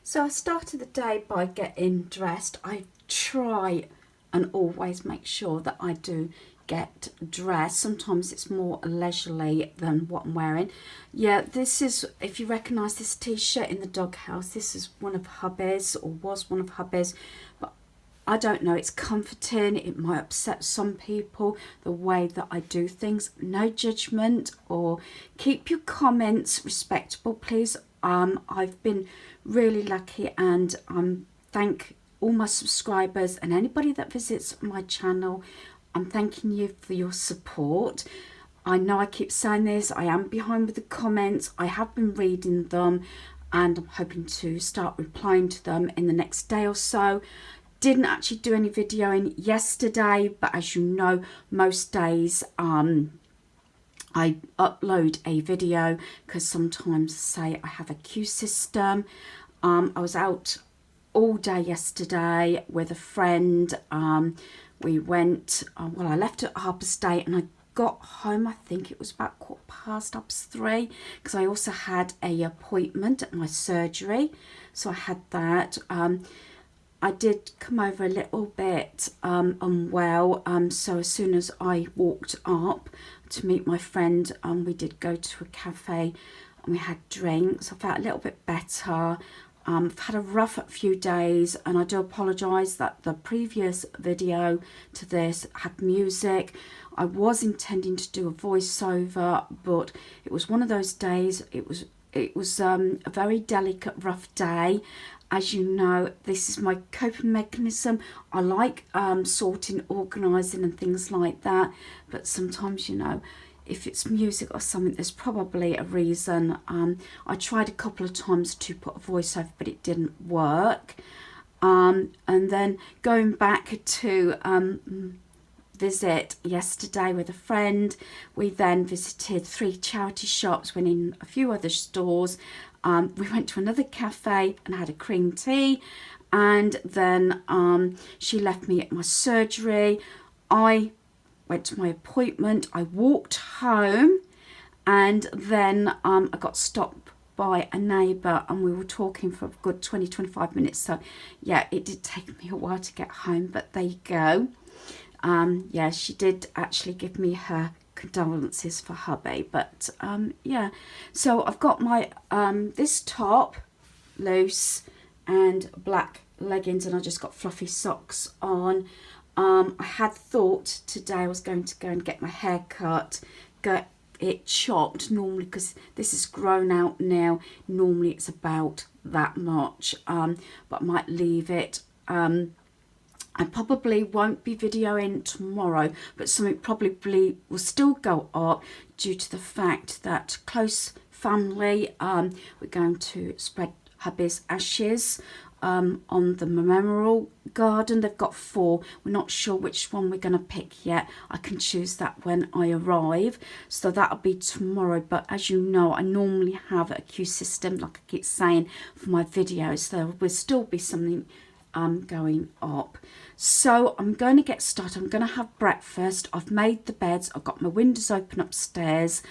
So I started the day by getting dressed. I try and always make sure that I do get dressed. Sometimes it's more leisurely than what I'm wearing. Yeah, this is, if you recognise this t-shirt in the doghouse, this is one of hubby's, or was one of hubby's, but I don't know, it's comforting. It might upset some people, the way that I do things. No judgment, or keep your comments respectable, please. I've been really lucky, and thank all my subscribers and anybody that visits my channel. I'm thanking you for your support. I know I keep saying this, I am behind with the comments. I have been reading them, and I'm hoping to start replying to them in the next day or so. Didn't actually do any videoing yesterday, but as you know, most days I upload a video, because sometimes say I have a queue system. I was out all day yesterday with a friend. We went, well, I left at 3:30 and I got home, I think it was about 3:15, because I also had a appointment at my surgery, so I had that. I did come over a little bit unwell, so as soon as I walked up to meet my friend, we did go to a cafe and we had drinks. I felt a little bit better. I've had a rough few days, and I do apologise that the previous video to this had music. I was intending to do a voiceover, but it was one of those days. It was a very delicate, rough day. As you know, this is my coping mechanism. I like sorting, organising and things like that. But sometimes, you know, if it's music or something, there's probably a reason. I tried a couple of times to put a voiceover, but it didn't work. And then going back to visit yesterday with a friend, we then visited 3 charity shops, went in a few other stores. We went to another cafe and had a cream tea, and then she left me at my surgery. I went to my appointment, I walked home, and then I got stopped by a neighbour, and we were talking for a good 20-25 minutes. So yeah, it did take me a while to get home, but there you go. Yeah, she did actually give me her condolences for hubby, but yeah, so I've got my this top loose and black leggings, and I just got fluffy socks on. I had thought today I was going to go and get my hair cut, get it chopped. Normally, because this is grown out now, normally it's about that much, but I might leave it. I probably won't be videoing tomorrow, but something probably will still go up due to the fact that close family, we're going to spread hubby's ashes on the memorial garden. They've got 4. We're not sure which one we're going to pick yet. I can choose that when I arrive, so that'll be tomorrow. But as you know, I normally have a queue system, like I keep saying, for my videos, so there will still be something going up. So I'm going to get started. I'm going to have breakfast. I've made the beds, I've got my windows open upstairs,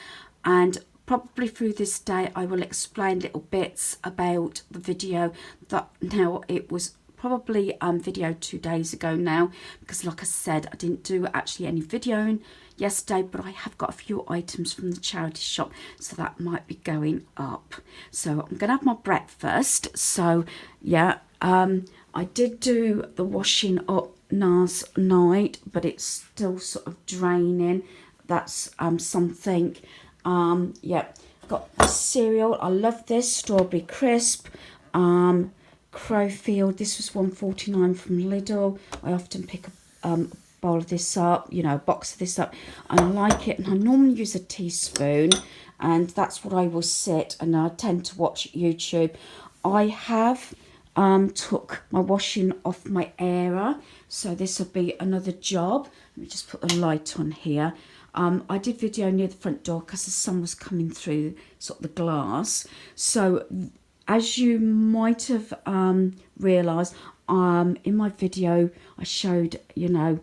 and probably through this day I will explain little bits about the video that, now it was probably video 2 days ago now, because like I said, I didn't do actually any videoing yesterday, but I have got a few items from the charity shop, so that might be going up. So I'm gonna have my breakfast. So yeah, I did do the washing up last night, but it's still sort of draining. That's something. Yeah, got this cereal. I love this strawberry crisp. Crowfield. This was £1.49 from Lidl. I often pick a bowl of this up, you know, a box of this up, and I like it. And I normally use a teaspoon, and that's what I will sit. And I tend to watch YouTube. I have took my washing off my airer, so this will be another job. Let me just put the light on here. I did video near the front door because the sun was coming through sort of the glass. So as you might have realised, in my video I showed, you know,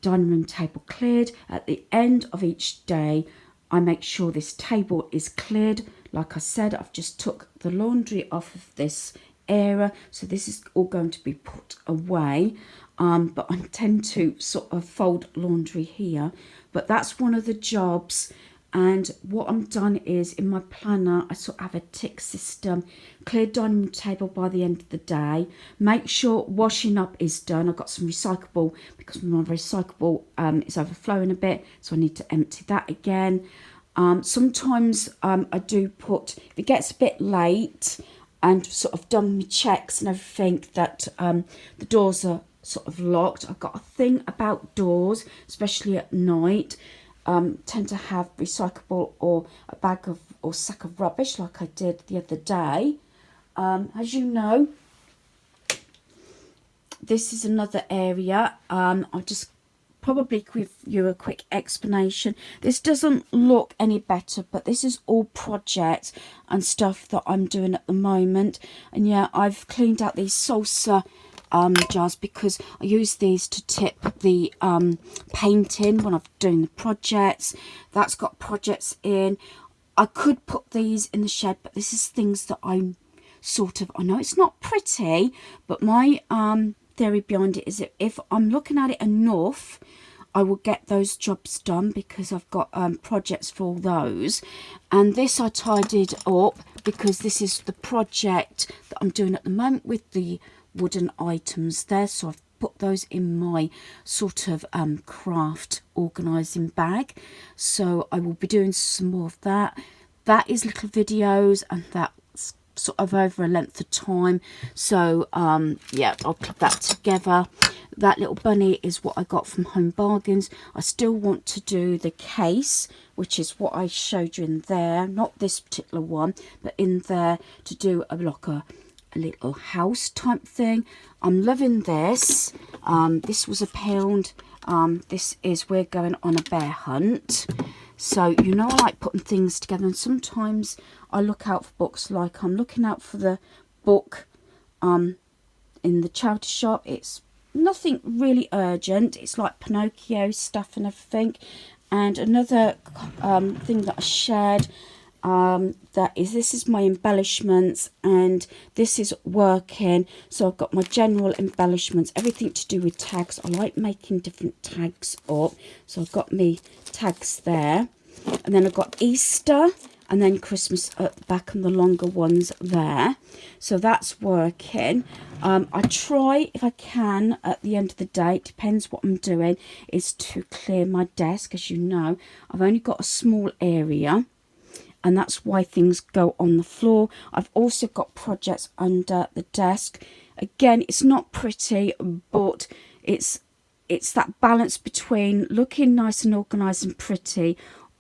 dining room table cleared. At the end of each day I make sure this table is cleared. Like I said, I've just took the laundry off of this area, so this is all going to be put away. But I tend to sort of fold laundry here, but that's one of the jobs. And what I'm done is, in my planner, I sort of have a tick system. Clear dining room table by the end of the day. Make sure washing up is done. I've got some recyclable, because my recyclable is overflowing a bit, so I need to empty that again. Sometimes I do put, if it gets a bit late and sort of done my checks and everything, that the doors are sort of locked. I've got a thing about doors, especially at night. Tend to have recyclable or a bag of or sack of rubbish, like I did the other day. As you know, this is another area. I'll just probably give you a quick explanation. This doesn't look any better, but this is all projects and stuff that I'm doing at the moment. And yeah, I've cleaned out these salsa jars, because I use these to tip the paint in when I'm doing the projects. That's got projects in. I could put these in the shed, but this is things that I'm sort of, I know it's not pretty, but my theory behind it is that if I'm looking at it enough, I will get those jobs done, because I've got projects for all those. And this I tidied up, because this is the project that I'm doing at the moment with the wooden items there, so I've put those in my sort of craft organising bag. So I will be doing some more of that. That is little videos, and that's sort of over a length of time, so yeah, I'll put that together. That little bunny is what I got from Home Bargains. I still want to do the case, which is what I showed you in there, not this particular one, but in there, to do a little house type thing. I'm loving this. This was £1. This is We're Going on a Bear Hunt. So, you know, I like putting things together, and sometimes I look out for books, like I'm looking out for the book in the charity shop. It's nothing really urgent. It's like Pinocchio stuff and everything. And another thing that I shared, this is my embellishments, and this is working. So I've got my general embellishments, everything to do with tags. I like making different tags up, so I've got me tags there, and then I've got Easter and then Christmas at the back, and the longer ones there. So that's working. I try, if I can, at the end of the day, it depends what I'm doing, is to clear my desk. As you know, I've only got a small area, and that's why things go on the floor. I've also got projects under the desk. Again, it's not pretty, but it's that balance between looking nice and organised and pretty,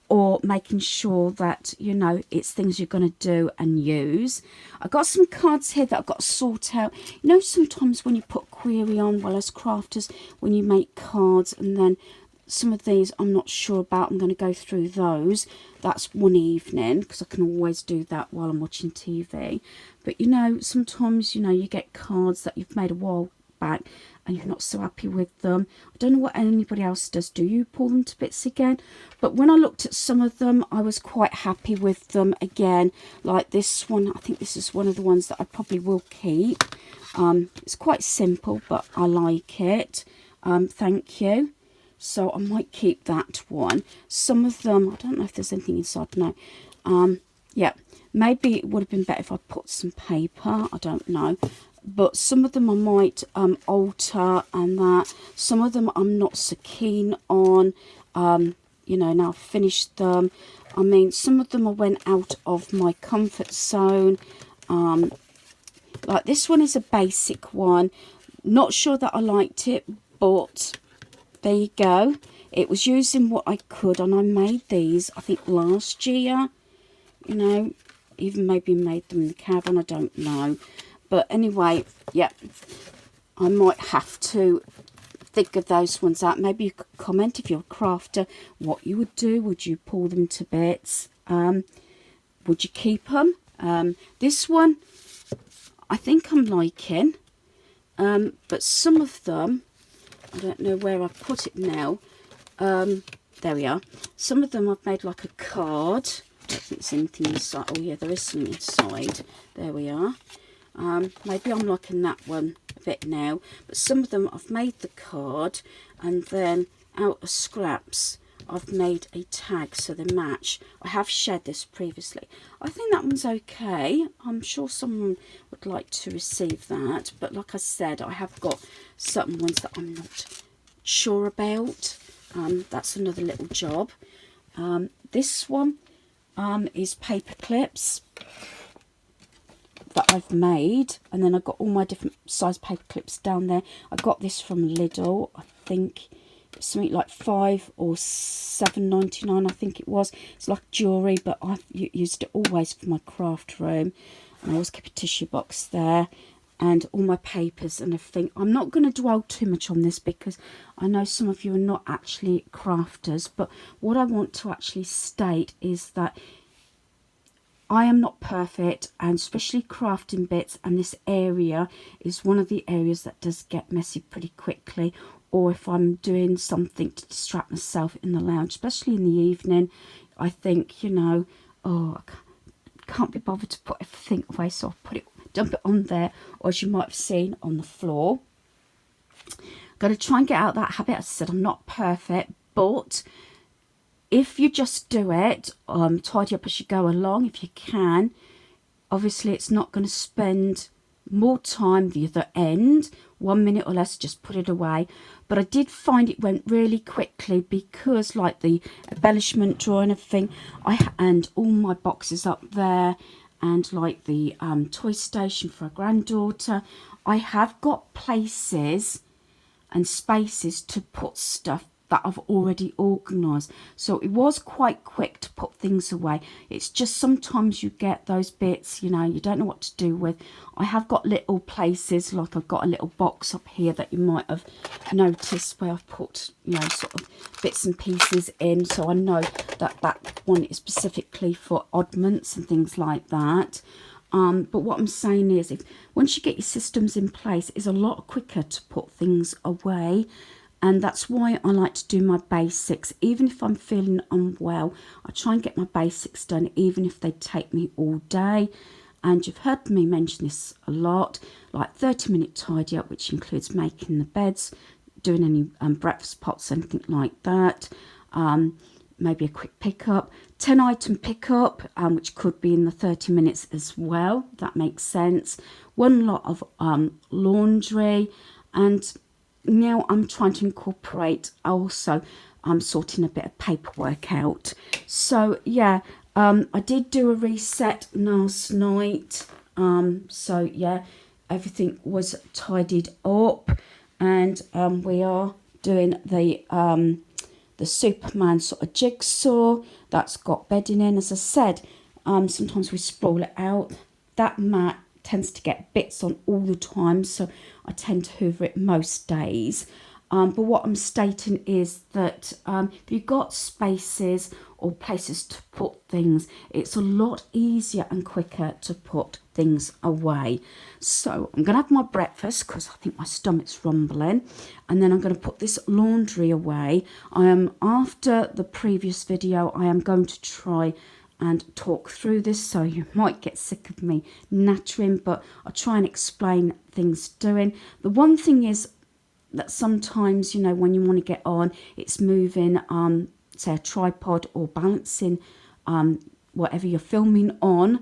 or making sure that, you know, it's things you're going to do and use. I've got some cards here that I've got to sort out. You know, sometimes when you put query on, well, as crafters, when you make cards, and then some of these I'm not sure about, I'm going to go through those. That's one evening, because I can always do that while I'm watching TV. But, you know, sometimes, you know, you get cards that you've made a while back and you're not so happy with them. I don't know what anybody else does. Do you pull them to bits again? But when I looked at some of them, I was quite happy with them again. Like this one, I think this is one of the ones that I probably will keep. It's quite simple, but I like it. Thank you. So I might keep that one. Some of them, I don't know if there's anything inside. No. Yeah, maybe it would have been better if I put some paper. I don't know. But some of them I might alter, and that. Some of them I'm not so keen on. You know, now I've finished them. I mean, some of them I went out of my comfort zone. Like this one is a basic one. Not sure that I liked it, but there you go. It was using what I could, and I made these, I think, last year. You know, even maybe made them in the caravan, I don't know. But anyway, yeah, I might have to think of those ones out. Maybe you could comment, if you're a crafter, what you would do. Would you pull them to bits? Would you keep them? This one, I think I'm liking. But some of them, I don't know where I've put it now. There we are. Some of them I've made like a card. I don't think there's anything inside. Oh yeah, there is something inside. There we are. Maybe I'm liking that one a bit now, but some of them I've made the card, and then out of scraps I've made a tag so they match. I have shared this previously. I think that one's okay. I'm sure someone would like to receive that, but like I said, I have got certain ones that I'm not sure about. That's another little job. This one is paper clips that I've made, and then I've got all my different size paper clips down there. I got this from Lidl. I think it's something like £5 or £7.99, I think it was. It's like jewellery, but I've used it always for my craft room, and I always keep a tissue box there and all my papers and everything. I'm not going to dwell too much on this because I know some of you are not actually crafters, but what I want to actually state is that I am not perfect, and especially crafting bits, and this area is one of the areas that does get messy pretty quickly, or if I'm doing something to distract myself in the lounge, especially in the evening, I think, you know, oh, I can't be bothered to put everything away, so I'll dump it on there, or as you might have seen, on the floor. Got to try and get out that habit. As I said, I'm not perfect, but if you just do it, tidy up as you go along if you can. Obviously, it's not going to spend more time the other end, 1 minute or less, just put it away. But I did find it went really quickly because, like, the embellishment drawer and everything, and all my boxes up there, and like the toy station for a granddaughter, I have got places and spaces to put stuff that I've already organised. So it was quite quick to put things away. It's just sometimes you get those bits, you know, you don't know what to do with. I have got little places, like I've got a little box up here that you might have noticed where I've put, you know, sort of bits and pieces in. So I know that that one is specifically for oddments and things like that. But what I'm saying is, once you get your systems in place, it's a lot quicker to put things away. And that's why I like to do my basics. Even if I'm feeling unwell, I try and get my basics done, even if they take me all day. And you've heard me mention this a lot, like 30-minute tidy up, which includes making the beds, doing any breakfast pots, anything like that. Maybe a quick pickup, 10-item pickup, which could be in the 30 minutes as well. That makes sense. One lot of laundry, and now I'm trying to incorporate also sorting a bit of paperwork out. So yeah, I did do a reset last night. So yeah, everything was tidied up, and we are doing the Superman sort of jigsaw that's got bedding in. As I said, sometimes we sprawl it out. That mat tends to get bits on all the time, so I tend to hoover it most days. But what I'm stating is that if you've got spaces or places to put things, it's a lot easier and quicker to put things away. So I'm going to have my breakfast because I think my stomach's rumbling, and then I'm going to put this laundry away. After the previous video, I am going to try and talk through this, so you might get sick of me nattering, but I'll try and explain things doing. The one thing is that sometimes, you know, when you want to get on, it's moving say a tripod or balancing whatever you're filming on.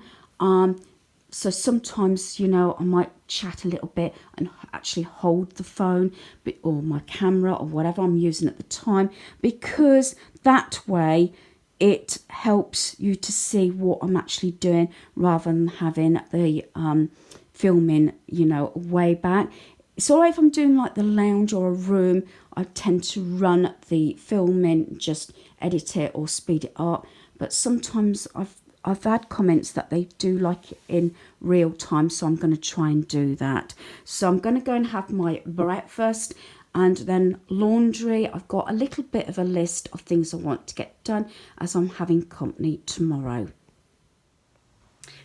So sometimes, you know, I might chat a little bit and actually hold the phone or my camera or whatever I'm using at the time, because that way it helps you to see what I'm actually doing rather than having the filming, you know, way back. It's all right if I'm doing like the lounge or a room. I tend to run the filming, just edit it or speed it up. But sometimes I've had comments that they do like it in real time, so I'm going to try and do that. So I'm going to go and have my breakfast, and then laundry. I've got a little bit of a list of things I want to get done as I'm having company tomorrow.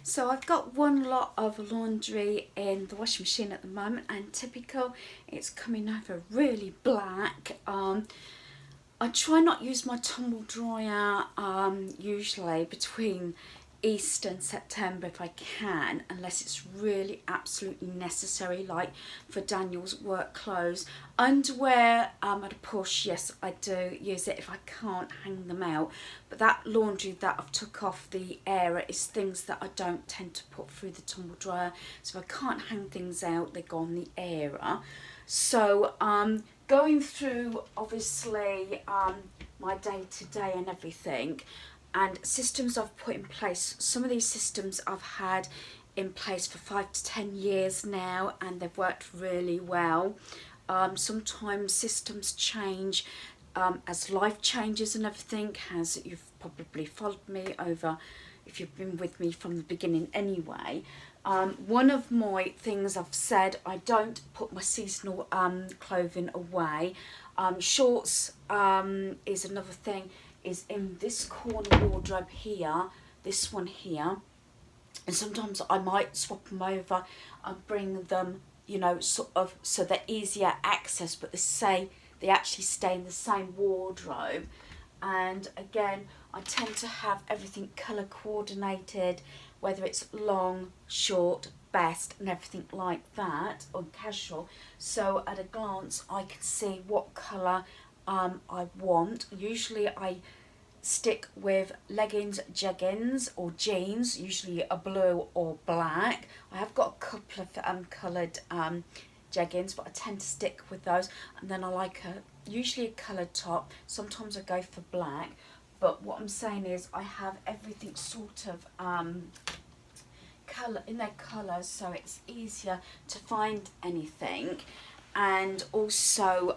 So I've got one lot of laundry in the washing machine at the moment, and typical, it's coming over really black. I try not use my tumble dryer usually between Easter and September if I can, unless it's really absolutely necessary, like for Daniel's work clothes. Underwear, at a push, yes, I do use it if I can't hang them out. But that laundry that I've took off the airer is things that I don't tend to put through the tumble dryer. So if I can't hang things out, they go on the airer. So going through, obviously, my day-to-day and everything, and systems I've put in place. Some of these systems I've had in place for 5 to 10 years now, and they've worked really well. Sometimes systems change as life changes and everything, as you've probably followed me over, if you've been with me from the beginning anyway. One of my things I've said, I don't put my seasonal clothing away. Shorts is another thing, is in this corner wardrobe here, this one here, and sometimes I might swap them over and bring them, you know, sort of, so they're easier access, but they actually stay in the same wardrobe. And again, I tend to have everything colour coordinated, whether it's long, short, best, and everything like that, or casual. So at a glance, I can see what colour I want. Usually I stick with leggings, jeggings, or jeans, usually a blue or black. I have got a couple of coloured jeggings, but I tend to stick with those. And then I like usually a coloured top. Sometimes I go for black. But what I'm saying is I have everything sort of colour in their colours, so it's easier to find anything. And also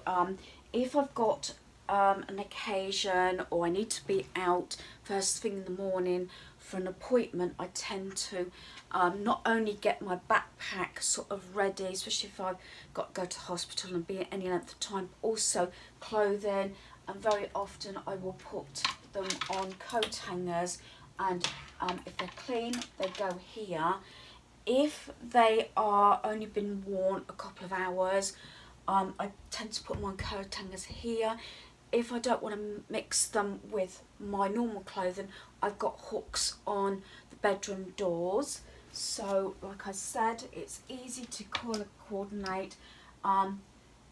if I've got an occasion, or I need to be out first thing in the morning for an appointment, I tend to not only get my backpack sort of ready, especially if I've got to go to hospital and be at any length of time, but also clothing. And very often I will put them on coat hangers, and if they're clean, they go here. If they are only been worn a couple of hours, I tend to put them on coat hangers here. If I don't want to mix them with my normal clothing, I've got hooks on the bedroom doors. So like I said, it's easy to coordinate.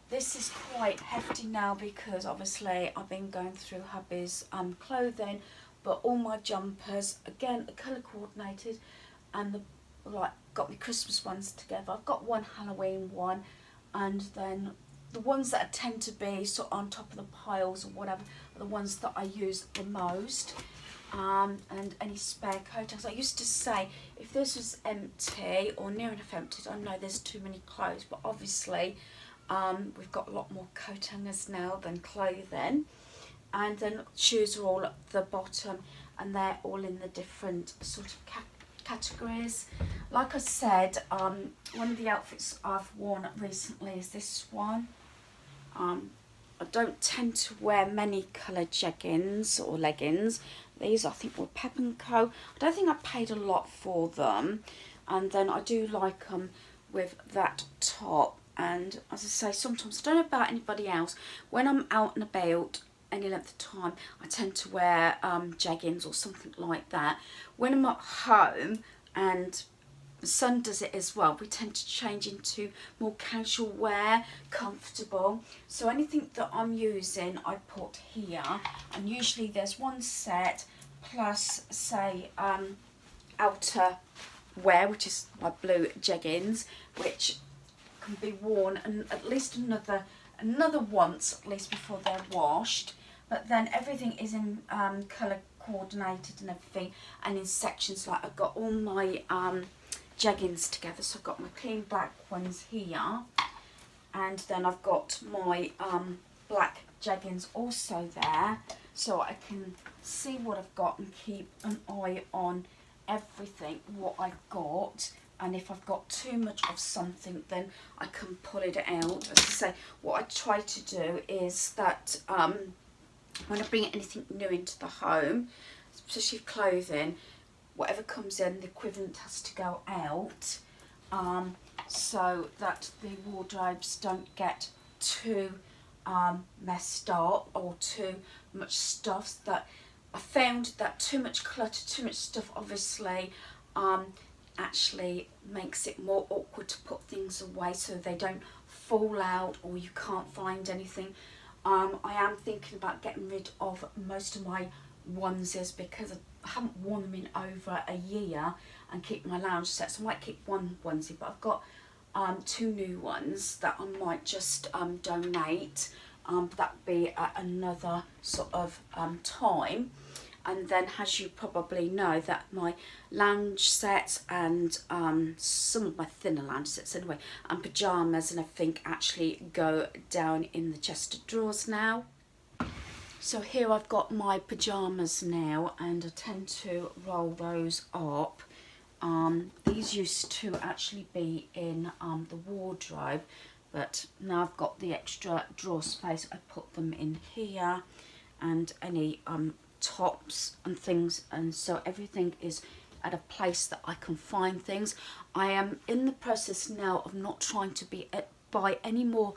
This is quite hefty now because obviously I've been going through hubby's clothing, but all my jumpers, again, are colour coordinated, and got my Christmas ones together. I've got one Halloween one, and then the ones that tend to be sort of on top of the piles or whatever are the ones that I use the most. And any spare coat hangers. I used to say, if this was empty or near enough empty, I know there's too many clothes, but obviously we've got a lot more coat hangers now than clothing. And then shoes are all at the bottom, and they're all in the different sort of categories. Like I said, one of the outfits I've worn recently is this one. I don't tend to wear many coloured jeggings or leggings. These I think were Pep & Co. I don't think I paid a lot for them. And then I do like them with that top. And as I say, sometimes, I don't know about anybody else, when I'm out and about any length of time, I tend to wear jeggings or something like that. When I'm at home, and the son does it as well, we tend to change into more casual wear, comfortable. So anything that I'm using, I put here, and usually there's one set plus, say, outer wear, which is my blue jeggings, which can be worn and at least another once, at least, before they're washed. But then everything is in colour coordinated and everything, and in sections. Like I've got all my jeggings together, so I've got my clean black ones here, and then I've got my black jeggings also there, so I can see what I've got and keep an eye on everything what I've got. And if I've got too much of something, then I can pull it out. As I say, what I try to do is that when I bring anything new into the home, especially clothing, whatever comes in, the equivalent has to go out, so that the wardrobes don't get too messed up or too much stuff that I found that too much clutter, too much stuff obviously actually makes it more awkward to put things away so they don't fall out or you can't find anything. I am thinking about getting rid of most of my onesies because I haven't worn them in over a year, and keep my lounge sets. I might keep one onesie, but I've got 2 new ones that I might just donate. That would be at another sort of time. And then, as you probably know, that my lounge sets and some of my thinner lounge sets anyway, and pyjamas and everything actually go down in the chest of drawers now. So here I've got my pyjamas now, and I tend to roll those up. These used to actually be in the wardrobe, but now I've got the extra drawer space, I put them in here, and any tops and things, and so everything is at a place that I can find things. I am in the process now of not trying to buy any more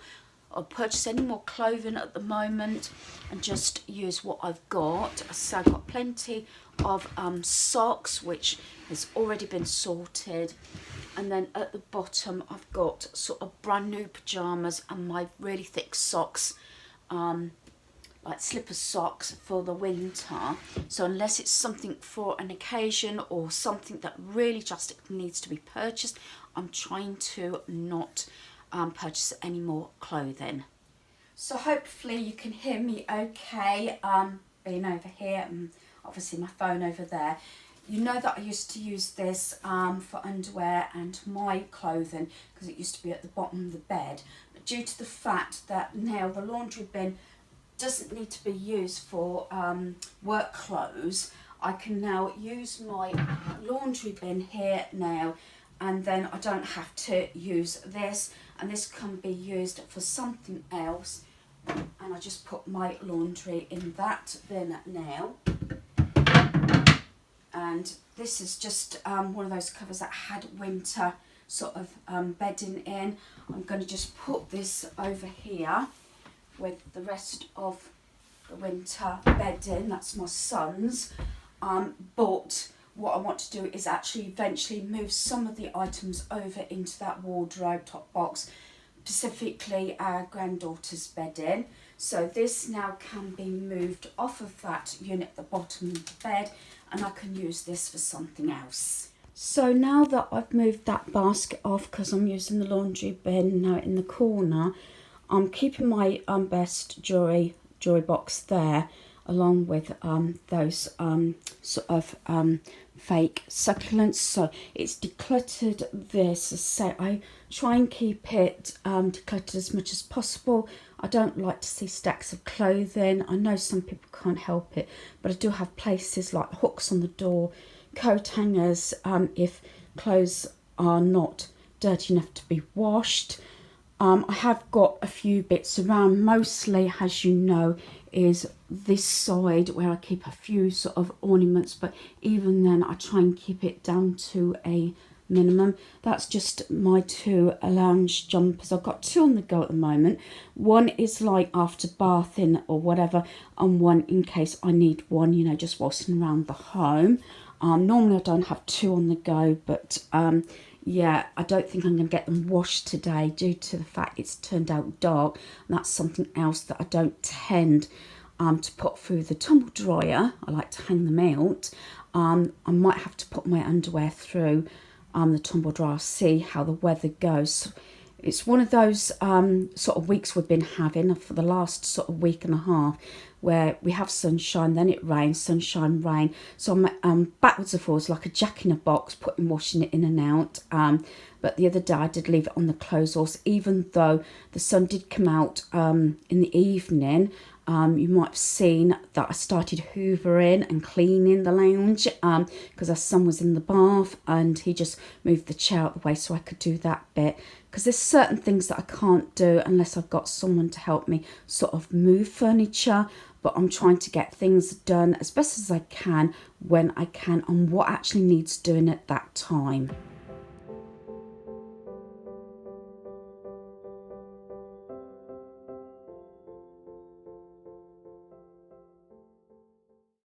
or purchase any more clothing at the moment, and just use what I've got. So I've got plenty of socks, which has already been sorted, and then at the bottom I've got sort of brand new pyjamas and my really thick socks, like slipper socks for the winter. So unless it's something for an occasion or something that really just needs to be purchased, I'm trying to not purchase any more clothing. So hopefully you can hear me okay, being over here and obviously my phone over there. You know that I used to use this for underwear and my clothing because it used to be at the bottom of the bed. But due to the fact that now the laundry bin doesn't need to be used for work clothes, I can now use my laundry bin here now, and then I don't have to use this, and this can be used for something else, and I just put my laundry in that bin now. And this is just one of those covers that had winter sort of bedding in. I'm going to just put this over here with the rest of the winter bedding. That's my son's, but what I want to do is actually eventually move some of the items over into that wardrobe top box, specifically our granddaughter's bedding. So this now can be moved off of that unit at the bottom of the bed, and I can use this for something else. So now that I've moved that basket off, because I'm using the laundry bin now in the corner, I'm keeping my best jewellery box there, along with those sort of fake succulents. So it's decluttered this. So I try and keep it decluttered as much as possible. I don't like to see stacks of clothing. I know some people can't help it, but I do have places like hooks on the door, coat hangers, if clothes are not dirty enough to be washed. I have got a few bits around, mostly, as you know, is this side where I keep a few sort of ornaments, but even then I try and keep it down to a minimum. That's just my 2 lounge jumpers. I've got 2 on the go at the moment. One is like after bathing or whatever, and one in case I need one, you know, just waltzing around the home. Normally I don't have 2 on the go, but yeah, I don't think I'm going to get them washed today due to the fact it's turned out dark, and that's something else that I don't tend to put through the tumble dryer. I like to hang them out. I might have to put my underwear through the tumble dryer, see how the weather goes. It's one of those sort of weeks we've been having for the last sort of week and a half, where we have sunshine, then it rains, sunshine, rain. So I'm backwards and forwards like a jack in a box, washing it in and out. But the other day I did leave it on the clothes horse, even though the sun did come out in the evening. You might have seen that I started hoovering and cleaning the lounge because our son was in the bath, and he just moved the chair out the way so I could do that bit, because there's certain things that I can't do unless I've got someone to help me sort of move furniture. But I'm trying to get things done as best as I can when I can, and what actually needs doing at that time.